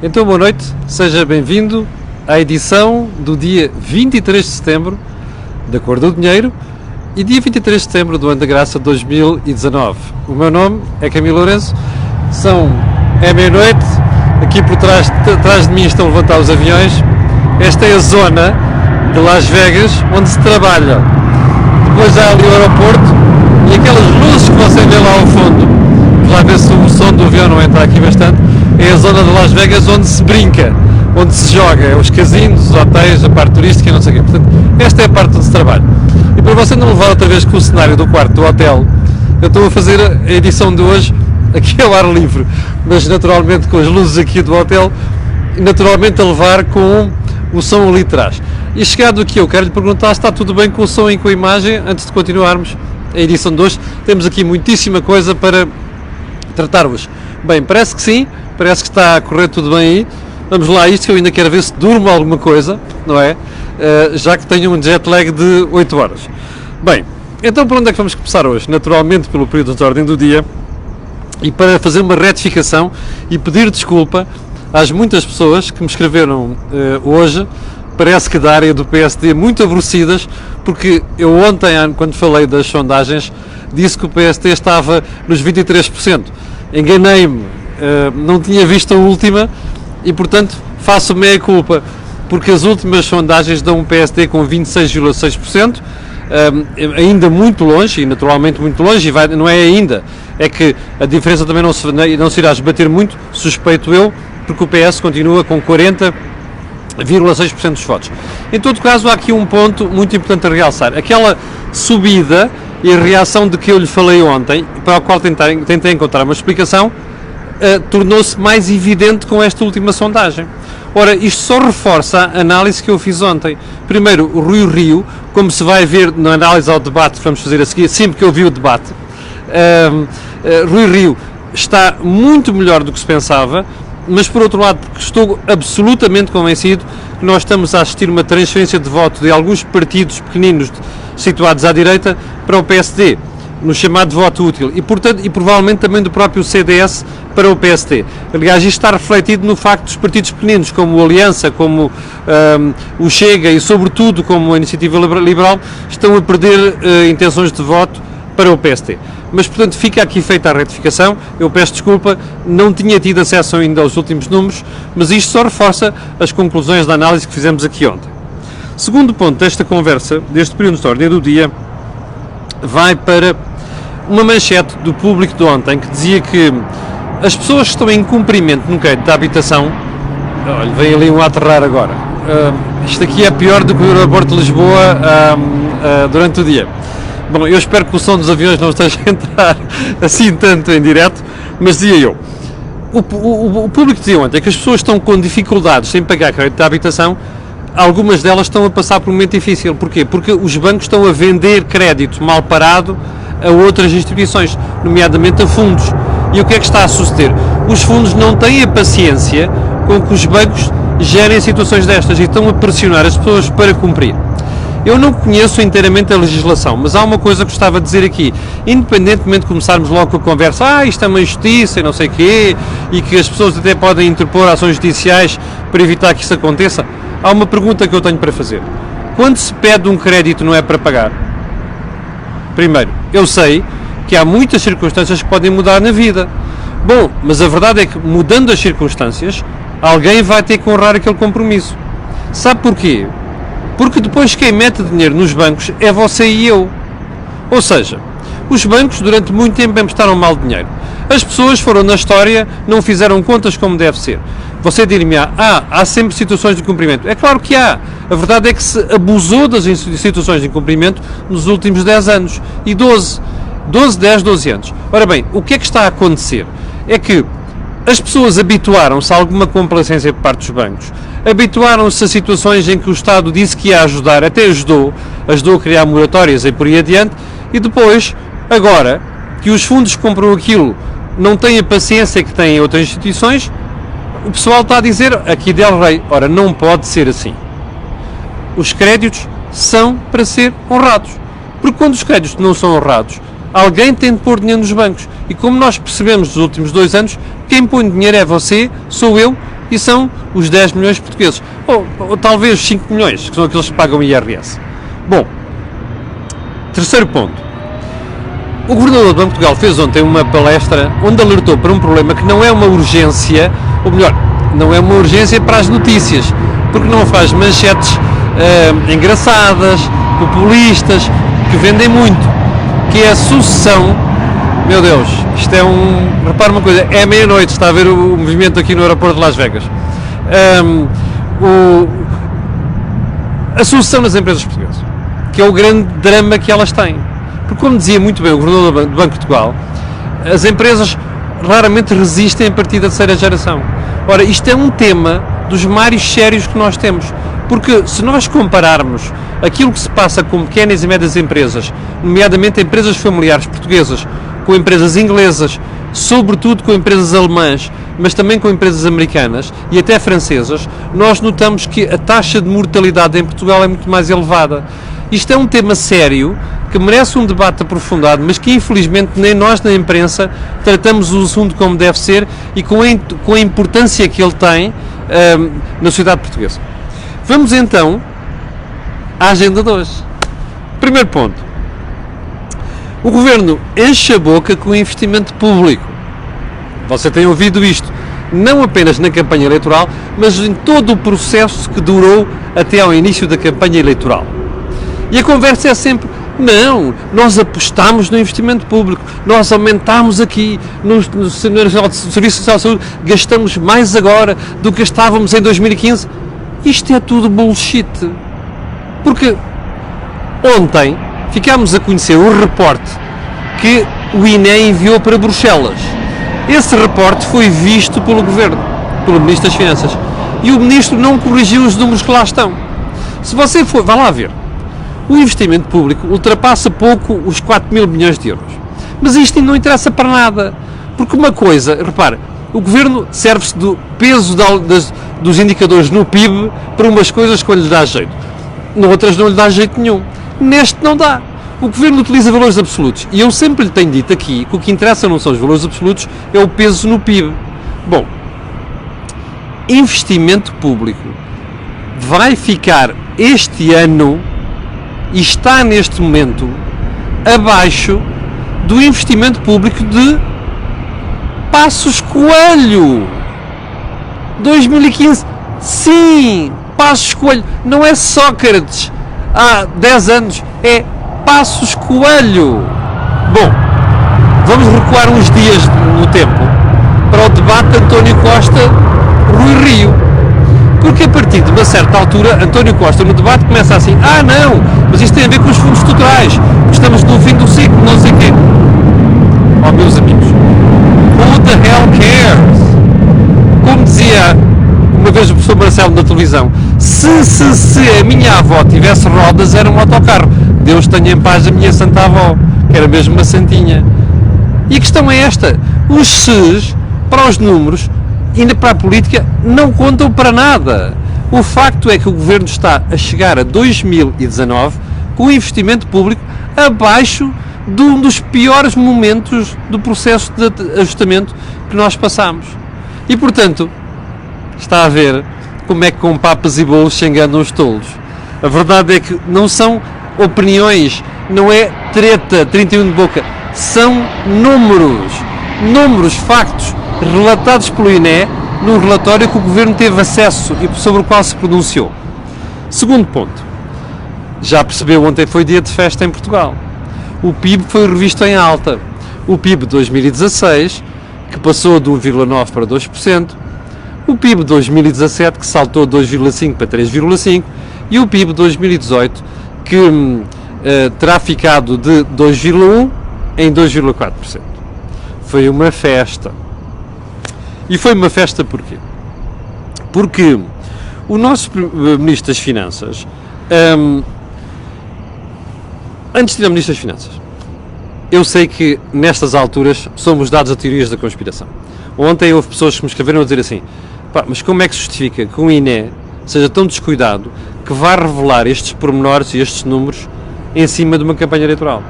Então, boa noite, seja bem-vindo à edição do dia 23 de setembro da Cor do Dinheiro e dia 23 de setembro do ano da graça 2019. O meu nome é Camilo Lourenço, é meia-noite, aqui por trás de mim estão a levantar os aviões. Esta é a zona de Las Vegas onde se trabalha. Depois há ali o aeroporto e aquelas luzes que você vê lá ao fundo, que lá vê-se o som do avião não entra aqui bastante, é a zona de Las Vegas onde se brinca, onde se joga, os casinos, os hotéis, a parte turística e não sei o quê. Portanto, esta é a parte onde se trabalha. E para você não levar outra vez com o cenário do quarto do hotel, eu estou a fazer a edição de hoje aqui ao ar livre, mas naturalmente com as luzes aqui do hotel, e naturalmente a levar com o som ali atrás. E chegado aqui, eu quero lhe perguntar se está tudo bem com o som e com a imagem, antes de continuarmos a edição de hoje. Temos aqui muitíssima coisa para tratar hoje. Bem, parece que sim, parece que está a correr tudo bem aí. Vamos lá a isto, que eu ainda quero ver se durmo alguma coisa, não é? Já que tenho um jet lag de 8 horas. Bem, então por onde é que vamos começar hoje? Naturalmente pelo período de ordem do dia, e para fazer uma retificação e pedir desculpa às muitas pessoas que me escreveram hoje, parece que da área do PSD, muito aborrecidas, porque eu ontem, quando falei das sondagens, disse que o PSD estava nos 23%. Enganei-me, não tinha visto a última e, portanto, faço meia culpa, porque as últimas sondagens dão um PSD com 26,6%, ainda muito longe, e naturalmente muito longe, e não é ainda, é que a diferença também não se irá esbater muito, suspeito eu, porque o PS continua com 40,6% dos votos. Em todo caso, há aqui um ponto muito importante a realçar. Aquela subida e a reação de que eu lhe falei ontem, para a qual tentei encontrar uma explicação, tornou-se mais evidente com esta última sondagem. Ora, isto só reforça a análise que eu fiz ontem. Primeiro, o Rui Rio, como se vai ver na análise ao debate que vamos fazer a seguir, sempre que eu vi o debate, Rui Rio está muito melhor do que se pensava, mas por outro lado, porque estou absolutamente convencido que nós estamos a assistir uma transferência de voto de alguns partidos pequeninos situados à direita para o PSD, no chamado voto útil, e portanto, e provavelmente também do próprio CDS para o PSD. Aliás, isto está refletido no facto dos partidos pequeninos, como o Aliança, como o Chega e sobretudo como a Iniciativa Liberal, estão a perder intenções de voto para o PSD. Mas, portanto, fica aqui feita a retificação. Eu peço desculpa, não tinha tido acesso ainda aos últimos números, mas isto só reforça as conclusões da análise que fizemos aqui ontem. Segundo ponto desta conversa, deste período de ordem do dia, vai para uma manchete do Público de ontem que dizia que as pessoas que estão em cumprimento no crédito da habitação, olha, vem ali um a aterrar agora, isto aqui é pior do que o aeroporto de Lisboa durante o dia. Bom, eu espero que o som dos aviões não esteja a entrar assim tanto em direto, mas dizia eu, o Público dizia ontem que as pessoas estão com dificuldades em pagar crédito da habitação, algumas delas estão a passar por um momento difícil. Porquê? Porque os bancos estão a vender crédito mal parado a outras instituições, nomeadamente a fundos. E o que é que está a suceder? Os fundos não têm a paciência com que os bancos gerem situações destas e estão a pressionar as pessoas para cumprir. Eu não conheço inteiramente a legislação, mas há uma coisa que gostava de dizer aqui. Independentemente de começarmos logo com a conversa, isto é uma injustiça e não sei o quê, e que as pessoas até podem interpor ações judiciais para evitar que isso aconteça, há uma pergunta que eu tenho para fazer. Quando se pede um crédito não é para pagar? Primeiro, eu sei que há muitas circunstâncias que podem mudar na vida. Bom, mas a verdade é que mudando as circunstâncias, alguém vai ter que honrar aquele compromisso. Sabe porquê? Porque depois quem mete dinheiro nos bancos é você e eu. Ou seja, os bancos durante muito tempo emprestaram mal dinheiro. As pessoas foram na história, não fizeram contas como deve ser. Você dir-me, há sempre situações de incumprimento. É claro que há. A verdade é que se abusou das situações de incumprimento nos últimos 10 anos. E 12 anos. Ora bem, o que é que está a acontecer? É que as pessoas habituaram-se a alguma complacência por parte dos bancos, habituaram-se a situações em que o Estado disse que ia ajudar, até ajudou a criar moratórias e por aí adiante, e depois, agora, que os fundos que compram aquilo não têm a paciência que têm outras instituições, o pessoal está a dizer, aqui Del Rey, ora, não pode ser assim. Os créditos são para ser honrados, porque quando os créditos não são honrados, alguém tem de pôr dinheiro nos bancos. E como nós percebemos nos últimos 2 anos, quem põe dinheiro é você, sou eu e são os 10 milhões de portugueses. Ou talvez 5 milhões, que são aqueles que pagam IRS. Bom, terceiro ponto. O Governador do Banco de Portugal fez ontem uma palestra onde alertou para um problema que não é uma urgência, ou melhor, não é uma urgência para as notícias, porque não faz manchetes engraçadas, populistas, que vendem muito, que é a sucessão. Meu Deus, isto é repara uma coisa, é meia-noite, está a ver o movimento aqui no aeroporto de Las Vegas. A sucessão nas empresas portuguesas, que é o grande drama que elas têm. Porque, como dizia muito bem o Governador do Banco de Portugal, as empresas raramente resistem a partir da terceira geração. Ora, isto é um tema dos mais sérios que nós temos, porque se nós compararmos aquilo que se passa com pequenas e médias empresas, nomeadamente empresas familiares portuguesas, com empresas inglesas, sobretudo com empresas alemãs, mas também com empresas americanas e até francesas, nós notamos que a taxa de mortalidade em Portugal é muito mais elevada. Isto é um tema sério, que merece um debate aprofundado, mas que infelizmente nem nós na imprensa tratamos o assunto como deve ser e com a importância que ele tem na sociedade portuguesa. Vamos então à agenda de hoje. Primeiro ponto. O Governo enche a boca com o investimento público. Você tem ouvido isto, não apenas na campanha eleitoral, mas em todo o processo que durou até ao início da campanha eleitoral. E a conversa é sempre: não, nós apostamos no investimento público, nós aumentamos aqui no Serviço Social de Saúde, gastamos mais agora do que gastávamos em 2015. Isto é tudo bullshit. Porque ontem ficámos a conhecer o reporte que o INE enviou para Bruxelas. Esse reporte foi visto pelo Governo, pelo Ministro das Finanças, e o Ministro não corrigiu os números que lá estão. Se você for, vá lá ver, o investimento público ultrapassa pouco os 4 mil milhões de euros. Mas isto não interessa para nada, porque uma coisa, repare, o Governo serve-se do peso dos indicadores no PIB para umas coisas que lhe dá jeito, noutras não lhe dá jeito nenhum. Neste não dá. O Governo utiliza valores absolutos, e eu sempre lhe tenho dito aqui que o que interessa não são os valores absolutos, é o peso no PIB. Bom, investimento público vai ficar este ano, e está neste momento, abaixo do investimento público de Passos Coelho. 2015, sim, Passos Coelho, não é Sócrates há 10 anos, é Passos Coelho. Bom, vamos recuar uns dias no tempo para o debate António Costa-Rui Rio. Porque a partir de uma certa altura, António Costa no debate começa assim: não, mas isto tem a ver com os fundos estruturais, estamos no fim do ciclo, não sei o quê. Oh, meus amigos, who the hell cares? Como dizia uma vez o professor Marcelo na televisão, se a minha avó tivesse rodas, era um autocarro. Deus tenha em paz a minha santa avó, que era mesmo uma santinha. E a questão é esta: os ses para os números e para a política não contam para nada. O facto é que o Governo está a chegar a 2019 com o investimento público abaixo de um dos piores momentos do processo de ajustamento que nós passamos. E, portanto, está a ver como é que com papas e bolos se enganam os tolos. A verdade é que não são opiniões, não é treta, 31 de boca, são números, factos, relatados pelo INE num relatório que o Governo teve acesso e sobre o qual se pronunciou. Segundo ponto, já percebeu, ontem foi dia de festa em Portugal. O PIB foi revisto em alta. O PIB de 2016, que passou de 1,9% para 2%, o PIB de 2017, que saltou de 2,5% para 3,5%, e o PIB de 2018, que terá ficado de 2,1% em 2,4%. Foi uma festa. E foi uma festa porquê? Porque o nosso Ministro das Finanças, antes de ir ao Ministro das Finanças, eu sei que nestas alturas somos dados a teorias da conspiração. Ontem houve pessoas que me escreveram a dizer assim: mas como é que se justifica que o INE seja tão descuidado que vá revelar estes pormenores e estes números em cima de uma campanha eleitoral?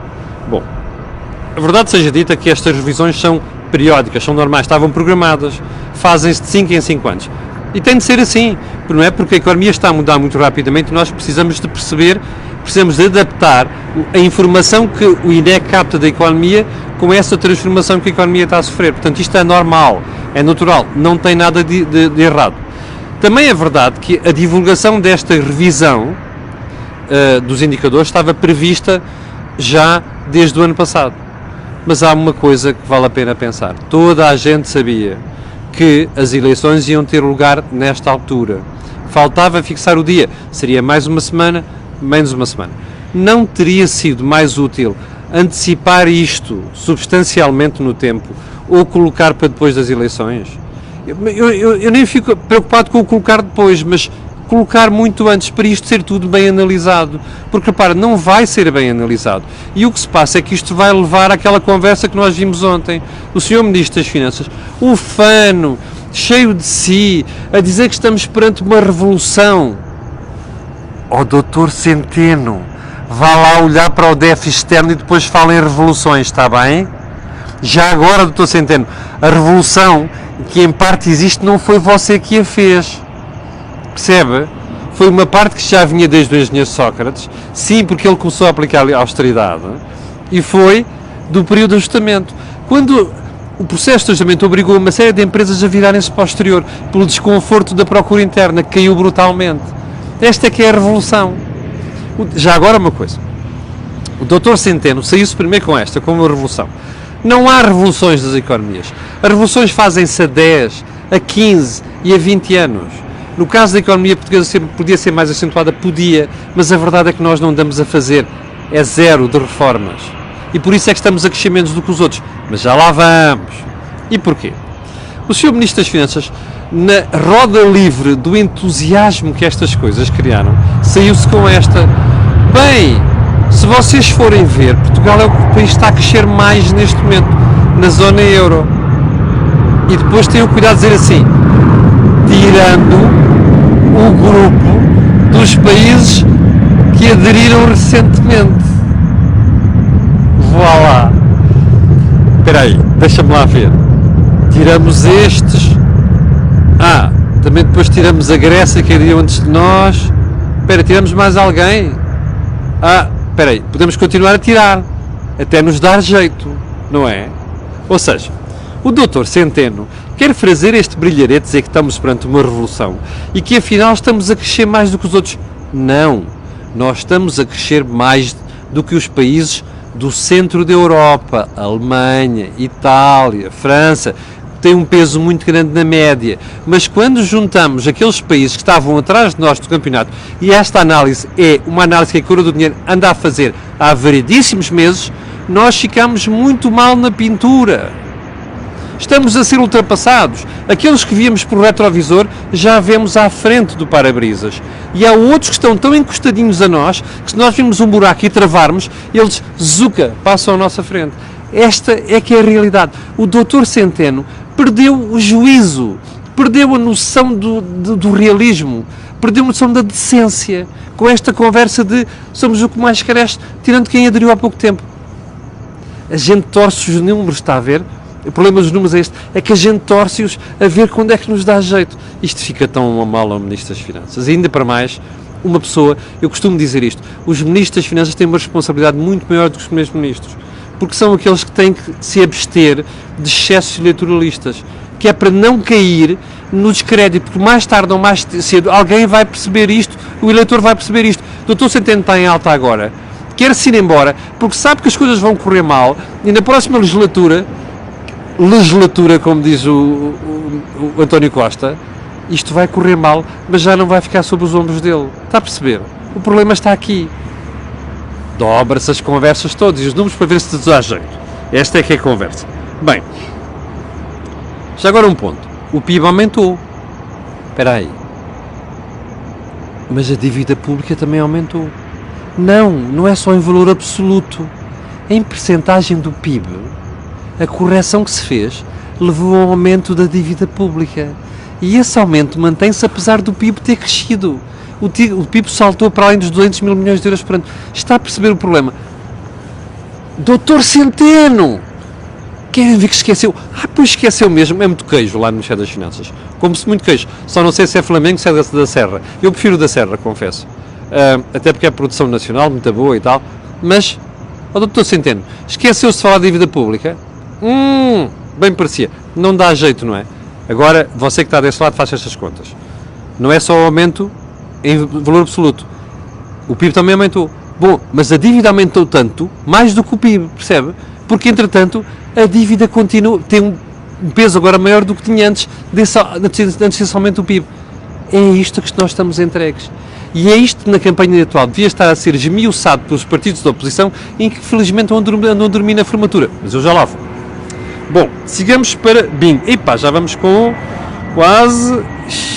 Bom, a verdade seja dita que estas revisões são periódicas, são normais, estavam programadas, fazem-se de 5 em 5 anos. E tem de ser assim, não é? Porque a economia está a mudar muito rapidamente e nós precisamos de perceber, precisamos de adaptar a informação que o INE capta da economia com essa transformação que a economia está a sofrer. Portanto, isto é normal, é natural, não tem nada de errado. Também é verdade que a divulgação desta revisão dos indicadores estava prevista já desde o ano passado. Mas há uma coisa que vale a pena pensar. Toda a gente sabia que as eleições iam ter lugar nesta altura. Faltava fixar o dia. Seria mais uma semana, menos uma semana. Não teria sido mais útil antecipar isto substancialmente no tempo ou colocar para depois das eleições? Eu nem fico preocupado com o colocar depois, mas colocar muito antes para isto ser tudo bem analisado. Porque, repara, não vai ser bem analisado. E o que se passa é que isto vai levar àquela conversa que nós vimos ontem. O Sr. Ministro das Finanças, ufano, cheio de si, a dizer que estamos perante uma revolução. Ó Dr. Centeno, vá lá olhar para o déficit externo e depois fala em revoluções, está bem? Já agora, Dr. Centeno, a revolução que em parte existe não foi você que a fez. Percebe? Foi uma parte que já vinha desde o engenheiro Sócrates, sim, porque ele começou a aplicar a austeridade, e foi do período de ajustamento. Quando o processo de ajustamento obrigou uma série de empresas a virarem-se para o exterior, pelo desconforto da procura interna, que caiu brutalmente. Esta é que é a revolução. Já agora uma coisa. O Dr. Centeno saiu-se primeiro com esta, com uma revolução. Não há revoluções das economias. As revoluções fazem-se a 10, a 15 e a 20 anos. No caso da economia portuguesa podia ser mais acentuada, podia, mas a verdade é que nós não andamos a fazer, é zero de reformas. E por isso é que estamos a crescer menos do que os outros. Mas já lá vamos. E porquê? O Sr. Ministro das Finanças, na roda livre do entusiasmo que estas coisas criaram, saiu-se com esta. Bem, se vocês forem ver, Portugal é o país que está a crescer mais neste momento, na zona euro. E depois tenham cuidado de dizer assim, tirando o grupo dos países que aderiram recentemente. Vá lá. Espera aí, deixa-me lá ver. Tiramos estes. Também depois tiramos a Grécia, que aderiu antes de nós. Espera, tiramos mais alguém? Espera aí, podemos continuar a tirar. Até nos dar jeito, não é? Ou seja, o Dr. Centeno quer fazer este brilharete, dizer que estamos perante uma revolução e que afinal estamos a crescer mais do que os outros. Não, nós estamos a crescer mais do que os países do centro da Europa, Alemanha, Itália, França, tem um peso muito grande na média, mas quando juntamos aqueles países que estavam atrás de nós do campeonato, e esta análise é uma análise que a Cora do Dinheiro anda a fazer há variedíssimos meses, nós ficamos muito mal na pintura. Estamos a ser ultrapassados. Aqueles que víamos por retrovisor já vemos à frente do para-brisas. E há outros que estão tão encostadinhos a nós que se nós vimos um buraco e travarmos, eles, zuca, passam à nossa frente. Esta é que é a realidade. O Dr. Centeno perdeu o juízo, perdeu a noção do realismo, perdeu a noção da decência com esta conversa de somos o que mais cresce, tirando quem aderiu há pouco tempo. A gente torce os números, está a ver? O problema dos números é este, é que a gente torce-os a ver quando é que nos dá jeito. Isto fica tão mal ao Ministro das Finanças. E ainda para mais, uma pessoa, eu costumo dizer isto, os Ministros das Finanças têm uma responsabilidade muito maior do que os primeiros Ministros, porque são aqueles que têm que se abster de excessos eleitoralistas, que é para não cair no descrédito, porque mais tarde ou mais cedo alguém vai perceber isto, o eleitor vai perceber isto. O Dr. Centeno está em alta agora, quer-se ir embora, porque sabe que as coisas vão correr mal, e na próxima legislatura, como diz o António Costa, isto vai correr mal, mas já não vai ficar sobre os ombros dele. Está a perceber? O problema está aqui. Dobra-se as conversas todas e os números para ver se te dá jeito. Esta é que é a conversa. Bem, já agora um ponto. O PIB aumentou. Espera aí. Mas a dívida pública também aumentou. Não é só em valor absoluto. Em percentagem do PIB, a correção que se fez levou a um aumento da dívida pública. E esse aumento mantém-se apesar do PIB ter crescido. O PIB saltou para além dos 200 mil milhões de euros por ano. Está a perceber o problema? Dr. Centeno! Querem ver que esqueceu? Pois esqueceu mesmo. É muito queijo lá no Ministério das Finanças. Como-se muito queijo. Só não sei se é Flamengo, se é da Serra. Eu prefiro da Serra, confesso. Até porque é produção nacional, muito boa e tal. Mas, doutor Centeno, esqueceu-se de falar de dívida pública? Bem parecia. Não dá jeito, não é? Agora, você que está desse lado, faz estas contas. Não é só o aumento em valor absoluto. O PIB também aumentou. Bom, mas a dívida aumentou tanto, mais do que o PIB, percebe? Porque, entretanto, a dívida continua, tem um peso agora maior do que tinha antes desse aumento do PIB. É isto que nós estamos entregues. E é isto que na campanha eleitoral devia estar a ser esmiuçado pelos partidos da oposição, em que felizmente andam a dormir na formatura. Mas eu já lá vou. Bom, sigamos para bingo. Epá, já vamos com quase,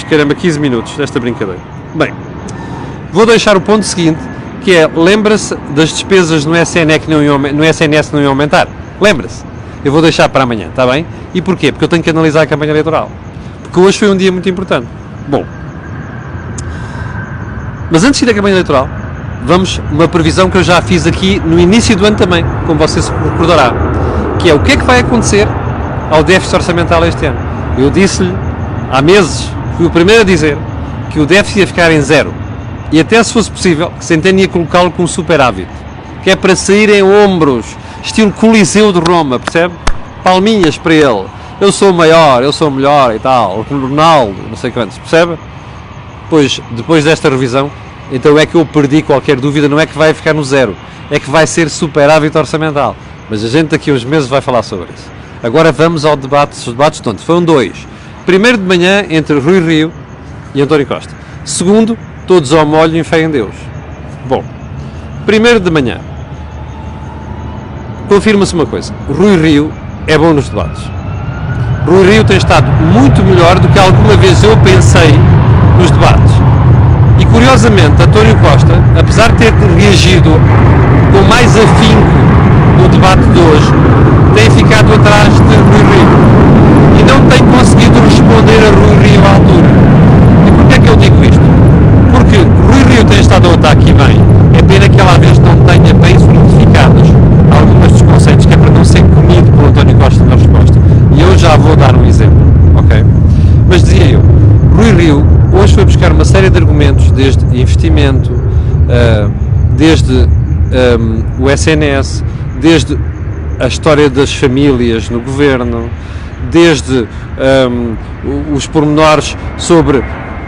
caramba, 15 minutos desta brincadeira. Bem, vou deixar o ponto seguinte, que é, lembra-se das despesas no SNS que não iam aumentar? Lembra-se? Eu vou deixar para amanhã, está bem? E porquê? Porque eu tenho que analisar a campanha eleitoral. Porque hoje foi um dia muito importante. Bom, mas antes de ir à campanha eleitoral, vamos uma previsão que eu já fiz aqui no início do ano também, como você se recordará, que é o que é que vai acontecer ao déficit orçamental este ano. Eu disse-lhe há meses, fui o primeiro a dizer que o déficit ia ficar em zero. E até se fosse possível, que Centeno ia colocá-lo com superávit, que é para sair em ombros, estilo Coliseu de Roma, percebe? Palminhas para ele. Eu sou o maior, eu sou o melhor e tal, o Ronaldo, não sei quantos, percebe? Pois, depois desta revisão, então é que eu perdi qualquer dúvida, não é que vai ficar no zero, é que vai ser superávit orçamental. Mas a gente daqui a uns meses vai falar sobre isso. Agora vamos ao debate, os debates de ontem. Foram dois. Primeiro de manhã, entre Rui Rio e António Costa. Segundo, todos ao molho e em fé em Deus. Bom, primeiro de manhã, confirma-se uma coisa, Rui Rio é bom nos debates. Rui Rio tem estado muito melhor do que alguma vez eu pensei nos debates. E curiosamente, António Costa, apesar de ter reagido com mais afinco no debate de hoje, tem ficado atrás de Rui Rio e não tem conseguido responder a Rui Rio à altura. E porquê é que eu digo isto? Porque Rui Rio tem estado ao ataque e bem, é pena que ela às vezes não tenha bem solidificadas algumas dos conceitos, que é para não ser comido por António Costa na resposta. E eu já vou dar um exemplo, ok? Mas dizia eu, Rui Rio hoje foi buscar uma série de argumentos, desde investimento, desde o SNS, desde a história das famílias no governo, desde os pormenores sobre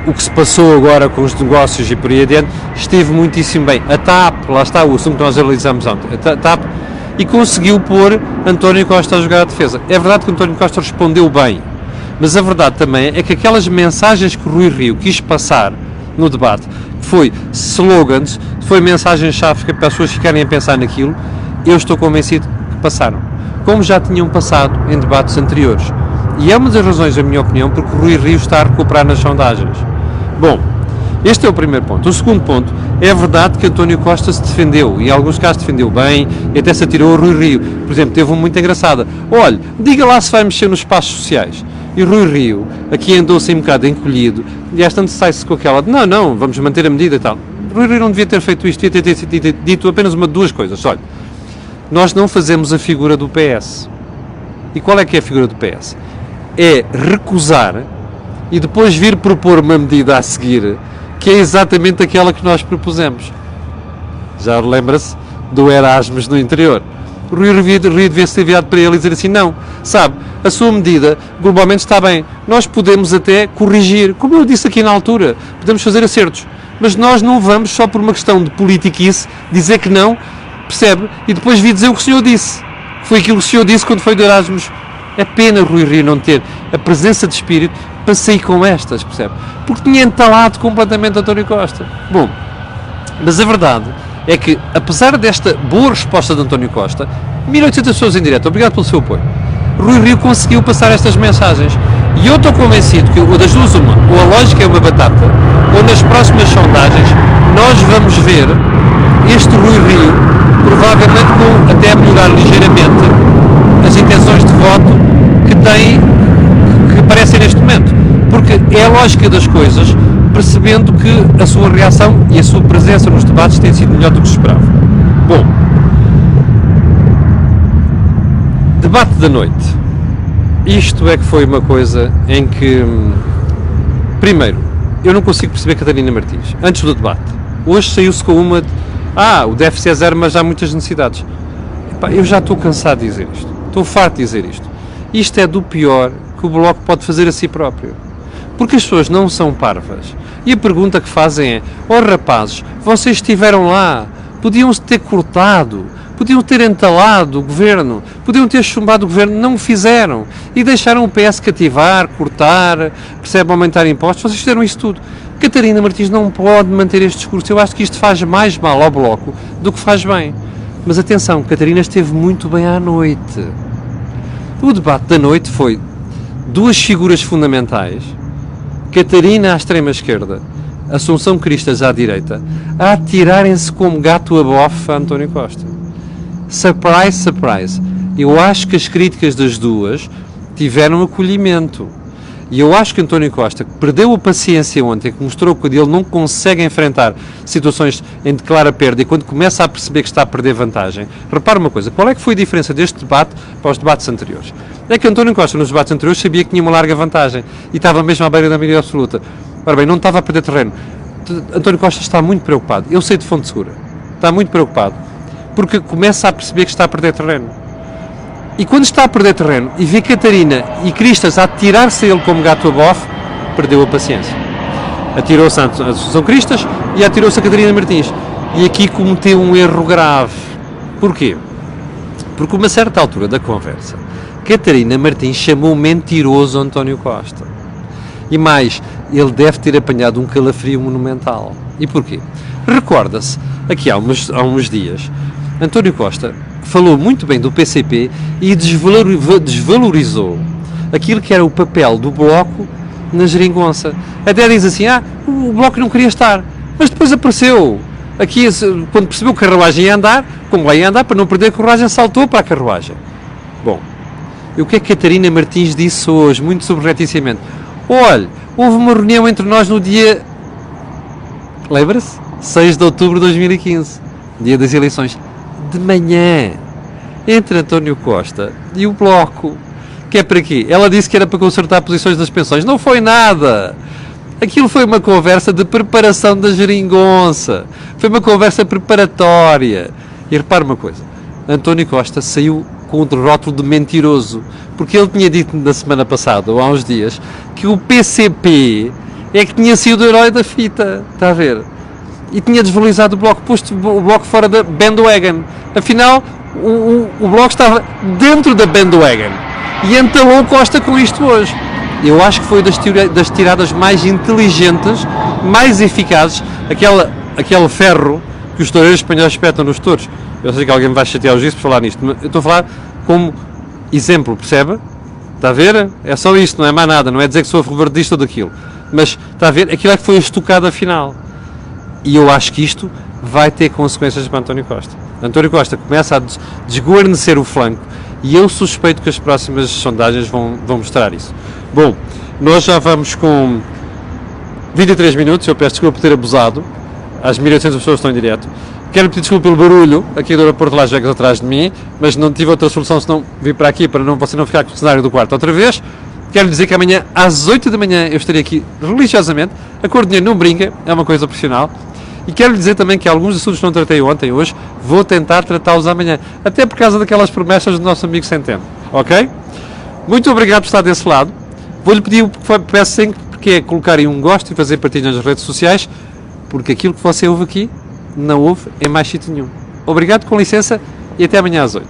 o que se passou agora com os negócios e por aí adiante, esteve muitíssimo bem. A TAP, lá está o assunto que nós analisamos ontem, a TAP, e conseguiu pôr António Costa a jogar a defesa. É verdade que António Costa respondeu bem, mas a verdade também é que aquelas mensagens que o Rui Rio quis passar no debate, foi slogans, foi mensagens-chave para as pessoas ficarem a pensar naquilo, eu estou convencido que passaram, como já tinham passado em debates anteriores. E é uma das razões, na minha opinião, porque o Rui Rio está a recuperar nas sondagens. Bom, este é o primeiro ponto. O segundo ponto, é verdade que António Costa se defendeu, e em alguns casos defendeu bem, e até se atirou a Rui Rio. Por exemplo, teve uma muito engraçada. Olha, diga lá se vai mexer nos espaços sociais. E Rui Rio, aqui andou-se um bocado encolhido, e às tantas sai-se com aquela, não, vamos manter a medida e tal. Rui Rio não devia ter feito isto, devia ter dito apenas duas coisas. Olha, nós não fazemos a figura do PS. E qual é que é a figura do PS? É recusar e depois vir propor uma medida a seguir, que é exatamente aquela que nós propusemos. Já lembra-se do Erasmus no interior. O Rui Rio devia ser enviado para ele e dizer assim, não, sabe, a sua medida globalmente está bem, nós podemos até corrigir, como eu disse aqui na altura, podemos fazer acertos, mas nós não vamos só por uma questão de politiquice dizer que não, percebe, e depois vir dizer o que o senhor disse. Foi aquilo que o senhor disse quando foi do Erasmus. É pena Rui Rio não ter a presença de espírito para sair com estas, percebe? Porque tinha entalado completamente António Costa. Bom, mas a verdade é que, apesar desta boa resposta de António Costa, 1800 pessoas em direto, obrigado pelo seu apoio, Rui Rio conseguiu passar estas mensagens. E eu estou convencido que, ou das duas uma, ou a lógica é uma batata, ou nas próximas sondagens, nós vamos ver este Rui Rio, provavelmente com até melhorar ligeiramente as intenções de voto que aparecem neste momento, porque é a lógica das coisas, percebendo que a sua reação e a sua presença nos debates tem sido melhor do que se esperava. Bom, Debate da noite. Isto é que foi uma coisa em que, primeiro, eu não consigo perceber Catarina Martins, antes do debate. Hoje saiu-se com uma de, o déficit é zero, mas há muitas necessidades. Epá, eu já estou cansado de dizer isto. Estou farto de dizer isto. Isto é do pior que o Bloco pode fazer a si próprio. Porque as pessoas não são parvas. E a pergunta que fazem é: rapazes, vocês estiveram lá, podiam-se ter cortado, podiam ter entalado o governo, podiam ter chumbado o governo, não o fizeram. E deixaram o PS cativar, cortar, percebe, aumentar impostos. Vocês fizeram isso tudo. Catarina Martins não pode manter este discurso. Eu acho que isto faz mais mal ao Bloco do que faz bem. Mas atenção, Catarina esteve muito bem à noite. O debate da noite foi duas figuras fundamentais, Catarina à extrema-esquerda, Assunção Cristas à direita, a atirarem-se como gato a bofe a António Costa. Surprise, surprise. Eu acho que as críticas das duas tiveram acolhimento. E eu acho que António Costa, que perdeu a paciência ontem, que mostrou que ele não consegue enfrentar situações em de clara perda e quando começa a perceber que está a perder vantagem. Repara uma coisa, qual é que foi a diferença deste debate para os debates anteriores? É que António Costa nos debates anteriores sabia que tinha uma larga vantagem e estava mesmo à beira da maioria absoluta. Ora bem, não estava a perder terreno. António Costa está muito preocupado. Eu sei de fonte segura. Está muito preocupado. Porque começa a perceber que está a perder terreno. E quando está a perder terreno e vê Catarina e Cristas a atirar-se a ele como gato a bofe, perdeu a paciência. Atirou-se a Assunção Cristas e atirou-se a Catarina Martins. E aqui cometeu um erro grave. Porquê? Porque a uma certa altura da conversa, Catarina Martins chamou mentiroso António Costa. E mais, ele deve ter apanhado um calafrio monumental. E porquê? Recorda-se, aqui há uns dias, António Costa falou muito bem do PCP e desvalorizou aquilo que era o papel do Bloco na geringonça. Até diz assim, o Bloco não queria estar, mas depois apareceu. Aqui, quando percebeu que a carruagem ia andar, como lá ia andar, para não perder a carruagem, saltou para a carruagem. Bom, e o que é que Catarina Martins disse hoje, muito subrepticiamente? Olha, houve uma reunião entre nós no dia, lembra-se? 6 de outubro de 2015, dia das eleições, de manhã, entre António Costa e o Bloco. Que é para quê? Ela disse que era para consertar posições das pensões. Não foi nada. Aquilo foi uma conversa de preparação da geringonça. Foi uma conversa preparatória. E repare uma coisa. António Costa saiu com o rótulo de mentiroso. Porque ele tinha dito na semana passada, ou há uns dias, que o PCP é que tinha sido o herói da fita. Está a ver? E tinha desvalorizado o Bloco, posto o Bloco fora da bandwagon. Afinal, o Bloco estava dentro da bandwagon. E entalou Costa com isto hoje. Eu acho que foi das tiradas mais inteligentes, mais eficazes, aquele ferro que os toureiros espanhóis espetam nos touros. Eu sei que alguém me vai chatear os dias por falar nisto, mas eu estou a falar como exemplo, percebe? Está a ver? É só isto, não é mais nada, não é dizer que sou a favor disto ou daquilo. Mas, está a ver? Aquilo é que foi a estocada final. E eu acho que isto vai ter consequências para António Costa. António Costa começa a desguarnecer o flanco e eu suspeito que as próximas sondagens vão mostrar isso. Bom, nós já vamos com 23 minutos, eu peço desculpa por ter abusado, as 1800 pessoas estão em direto. Quero pedir desculpa pelo barulho aqui do aeroporto de Las Vegas atrás de mim, mas não tive outra solução senão vir para aqui para você não ficar com o cenário do quarto outra vez. Quero dizer que amanhã às 8 da manhã eu estarei aqui religiosamente, a cor de dinheiro não brinca, é uma coisa profissional. E quero dizer também que alguns assuntos que não tratei ontem, hoje, vou tentar tratá-los amanhã. Até por causa daquelas promessas do nosso amigo Centeno. Ok? Muito obrigado por estar desse lado. Vou-lhe pedir o que peço sempre, que é colocarem um gosto e fazer partilha nas redes sociais, porque aquilo que você ouve aqui, não ouve em mais sítio nenhum. Obrigado, com licença, e até amanhã às 8.